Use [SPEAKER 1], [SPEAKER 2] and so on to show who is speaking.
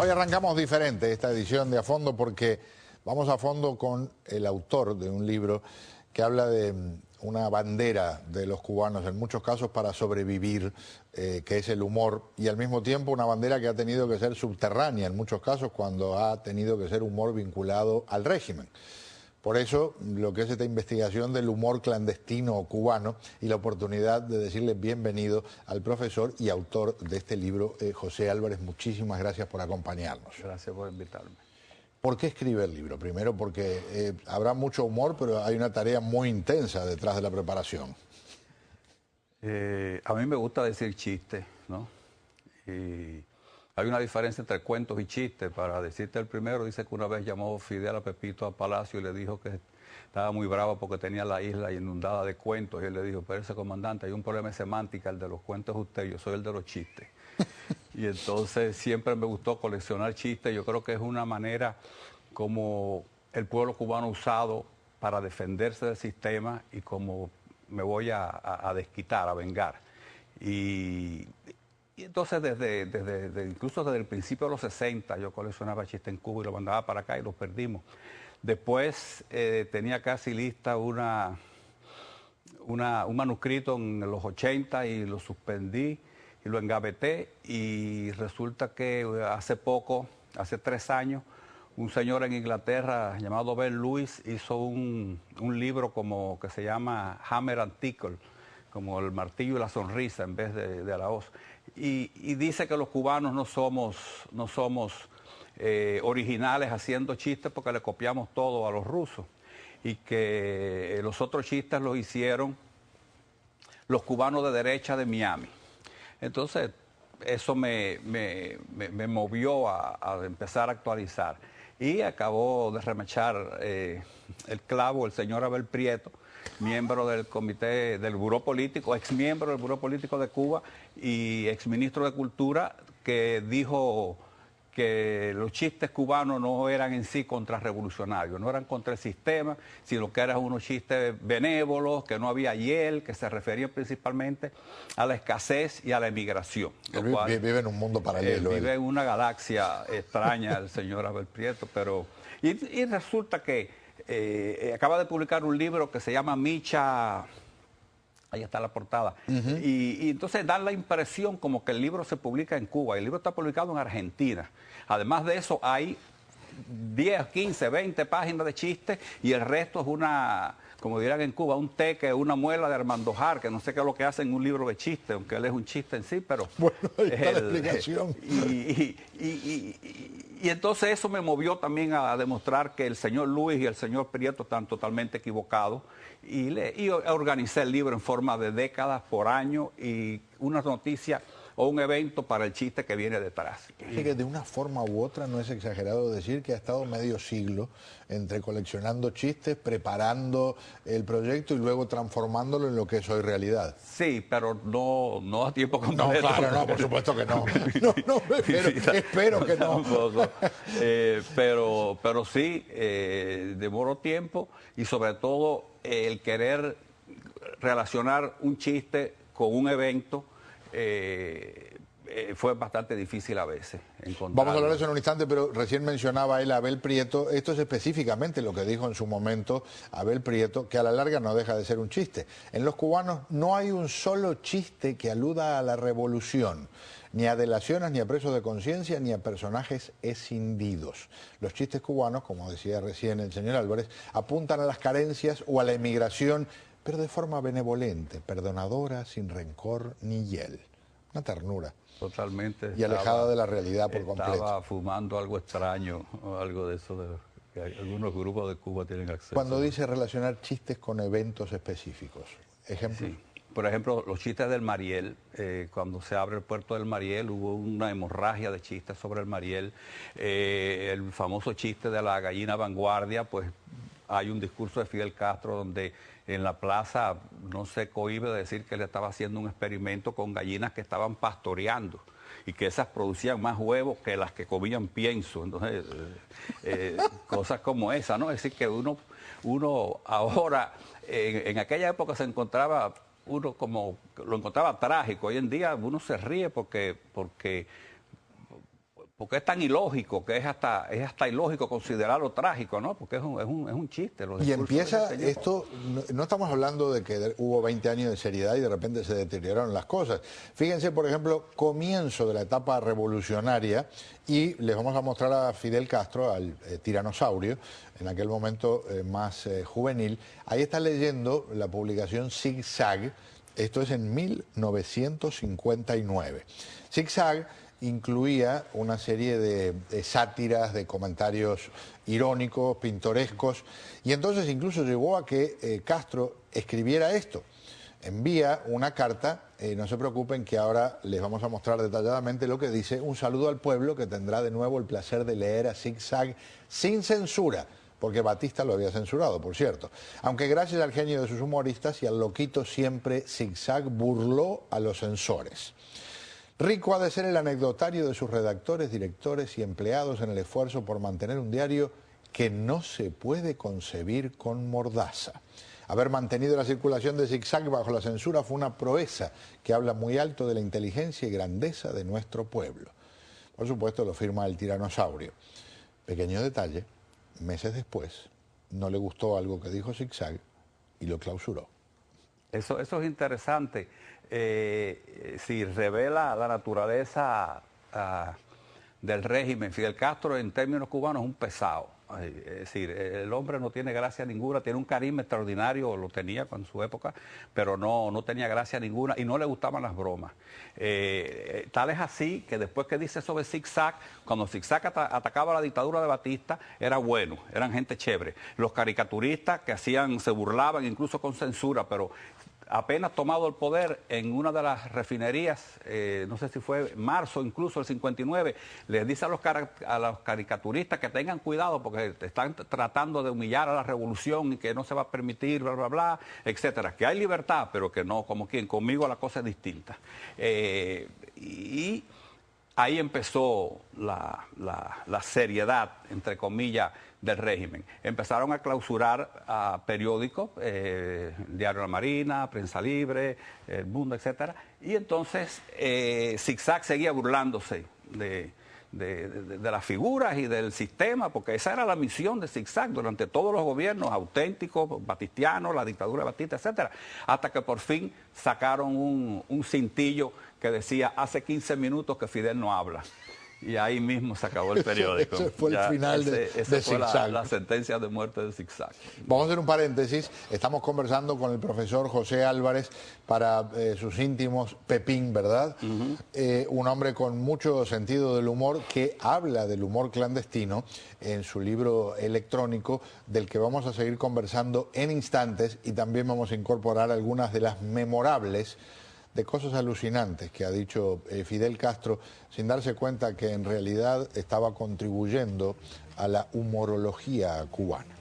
[SPEAKER 1] Hoy arrancamos diferente esta edición de A Fondo porque vamos a fondo con el autor de un libro que habla de una bandera de los cubanos, en muchos casos para sobrevivir, que es el humor, y al mismo tiempo una bandera que ha tenido que ser subterránea en muchos casos cuando ha tenido que ser humor vinculado al régimen. Por eso, lo que es esta investigación del humor clandestino cubano y la oportunidad de decirle bienvenido al profesor y autor de este libro, José Álvarez. Muchísimas gracias por acompañarnos.
[SPEAKER 2] Gracias por invitarme.
[SPEAKER 1] ¿Por qué escribe el libro? Primero porque habrá mucho humor, pero hay una tarea muy intensa detrás de la preparación.
[SPEAKER 2] A mí me gusta decir chistes, ¿no? Y hay una diferencia entre cuentos y chistes. Para decirte el primero, dice que una vez llamó Fidel a Pepito a Palacio y le dijo que estaba muy bravo porque tenía la isla inundada de cuentos. Y él le dijo, pero ese comandante, hay un problema de semántica, el de los cuentos es usted, yo soy el de los chistes. Y entonces siempre me gustó coleccionar chistes. Yo creo que es una manera como el pueblo cubano ha usado para defenderse del sistema y como me voy a desquitar, a vengar. Y entonces incluso desde el principio de los 60 yo coleccionaba chistes en Cuba y los mandaba para acá y los perdimos. Después tenía casi lista un manuscrito en los 80 y lo suspendí y lo engaveté, y resulta que hace poco, hace 3 años, un señor en Inglaterra llamado Ben Lewis hizo un libro como que se llama Hammer and Tickle, como el martillo y la sonrisa en vez de la hoz. Y dice que los cubanos no somos originales haciendo chistes porque le copiamos todo a los rusos, y que los otros chistes los hicieron los cubanos de derecha de Miami. Entonces, eso me movió a empezar a actualizar. Y acabó de remechar el clavo el señor Abel Prieto, miembro del comité del Buró Político, exmiembro del Buró Político de Cuba y exministro de Cultura, que dijo que los chistes cubanos no eran en sí contrarrevolucionarios, no eran contra el sistema, sino que eran unos chistes benévolos, que no había hiel, que se referían principalmente a la escasez y a la emigración.
[SPEAKER 1] Vive en un mundo paralelo.
[SPEAKER 2] Vive en una galaxia extraña el señor Abel Prieto, pero... Y resulta que acaba de publicar un libro que se llama Micha... Ahí está la portada. Y entonces dan la impresión como que el libro se publica en Cuba. El libro está publicado en Argentina. Además de eso, hay 10, 15, 20 páginas de chistes y el resto es una, como dirán en Cuba, un teque, una muela de Armando Jar, que no sé qué es lo que hace en un libro de chistes, aunque él es un chiste en sí, pero...
[SPEAKER 1] Bueno, ahí está la explicación.
[SPEAKER 2] Y entonces eso me movió también a demostrar que el señor Luis y el señor Prieto están totalmente equivocados. Y organicé el libro en forma de décadas por año y una noticia o un evento para el chiste que viene detrás.
[SPEAKER 1] Así que de una forma u otra no es exagerado decir que ha estado medio siglo entre coleccionando chistes, preparando el proyecto y luego transformándolo en lo que es hoy realidad.
[SPEAKER 2] Sí, pero no a tiempo completo.
[SPEAKER 1] No, claro, no, por supuesto que no. Espero que no.
[SPEAKER 2] Pero sí, demoró tiempo y sobre todo el querer relacionar un chiste con un evento fue bastante difícil a veces encontrarlo.
[SPEAKER 1] Vamos a hablar de eso en un instante, pero recién mencionaba él a Abel Prieto. Esto es específicamente lo que dijo en su momento Abel Prieto, que a la larga no deja de ser un chiste. En los cubanos no hay un solo chiste que aluda a la revolución, ni a delaciones, ni a presos de conciencia, ni a personajes escindidos. Los chistes cubanos, como decía recién el señor Álvarez, apuntan a las carencias o a la emigración, pero de forma benevolente, perdonadora, sin rencor ni hiel. Una ternura.
[SPEAKER 2] Totalmente.
[SPEAKER 1] Y alejada de la realidad por completo.
[SPEAKER 2] Estaba fumando algo extraño, o algo de eso que algunos grupos de Cuba tienen acceso.
[SPEAKER 1] Cuando dice relacionar chistes con eventos específicos, ¿ejemplos?
[SPEAKER 2] Sí. Por ejemplo, los chistes del Mariel, cuando se abre el puerto del Mariel, hubo una hemorragia de chistes sobre el Mariel. El famoso chiste de la gallina vanguardia, pues hay un discurso de Fidel Castro donde en la plaza no se cohíbe de decir que él estaba haciendo un experimento con gallinas que estaban pastoreando y que esas producían más huevos que las que comían pienso. Entonces, cosas como esa, ¿no? Es decir, que uno ahora, en aquella época se encontraba uno como, lo encontraba trágico. Hoy en día uno se ríe porque porque es tan ilógico, que es hasta ilógico considerarlo trágico, ¿no? Porque es un chiste.
[SPEAKER 1] Y empieza esto, no estamos hablando de que hubo 20 años de seriedad y de repente se deterioraron las cosas. Fíjense, por ejemplo, comienzo de la etapa revolucionaria, y les vamos a mostrar a Fidel Castro, al tiranosaurio, en aquel momento más juvenil. Ahí está leyendo la publicación Zig Zag. Esto es en 1959. Zig Zag incluía una serie de sátiras, de comentarios irónicos, pintorescos, y entonces incluso llevó a que Castro escribiera esto. Envía una carta, no se preocupen que ahora les vamos a mostrar detalladamente lo que dice: un saludo al pueblo que tendrá de nuevo el placer de leer a Zig Zag sin censura, porque Batista lo había censurado, por cierto. Aunque gracias al genio de sus humoristas y al loquito siempre, Zig Zag burló a los censores. Rico ha de ser el anecdotario de sus redactores, directores y empleados en el esfuerzo por mantener un diario que no se puede concebir con mordaza. Haber mantenido la circulación de Zig Zag bajo la censura fue una proeza que habla muy alto de la inteligencia y grandeza de nuestro pueblo. Por supuesto, lo firma el tiranosaurio. Pequeño detalle, meses después, no le gustó algo que dijo Zig Zag y lo clausuró.
[SPEAKER 2] Eso es interesante. Si revela la naturaleza del régimen. Fidel Castro, en términos cubanos, es un pesado. Es decir, el hombre no tiene gracia ninguna, tiene un carisma extraordinario, lo tenía en su época, pero no tenía gracia ninguna y no le gustaban las bromas. Tal es así que después que dice sobre Zig Zag, cuando Zig Zag atacaba la dictadura de Batista, era bueno, eran gente chévere. Los caricaturistas que se burlaban incluso con censura, pero apenas tomado el poder en una de las refinerías, no sé si fue marzo incluso el 59, les dice a los caricaturistas que tengan cuidado porque están tratando de humillar a la revolución y que no se va a permitir, bla, bla, bla, etcétera. Que hay libertad, pero que no, como quien, conmigo la cosa es distinta. Y ahí empezó la seriedad, entre comillas, del régimen. Empezaron a clausurar a periódicos, Diario La Marina, Prensa Libre, El Mundo, etcétera. Y entonces Zig Zag seguía burlándose de las figuras y del sistema, porque esa era la misión de Zig Zag durante todos los gobiernos auténticos, batistianos, la dictadura de Batista, etcétera, hasta que por fin sacaron un cintillo que decía: hace 15 minutos que Fidel no habla. Y ahí mismo se acabó el periódico.
[SPEAKER 1] Ese fue el final de
[SPEAKER 2] Zig Zag. La sentencia de muerte de Zig Zag.
[SPEAKER 1] Vamos a hacer un paréntesis. Estamos conversando con el profesor José Álvarez para sus íntimos, Pepín, ¿verdad? Un hombre con mucho sentido del humor, que habla del humor clandestino en su libro electrónico, del que vamos a seguir conversando en instantes, y también vamos a incorporar algunas de las memorables de cosas alucinantes que ha dicho Fidel Castro, sin darse cuenta que en realidad estaba contribuyendo a la humorología cubana.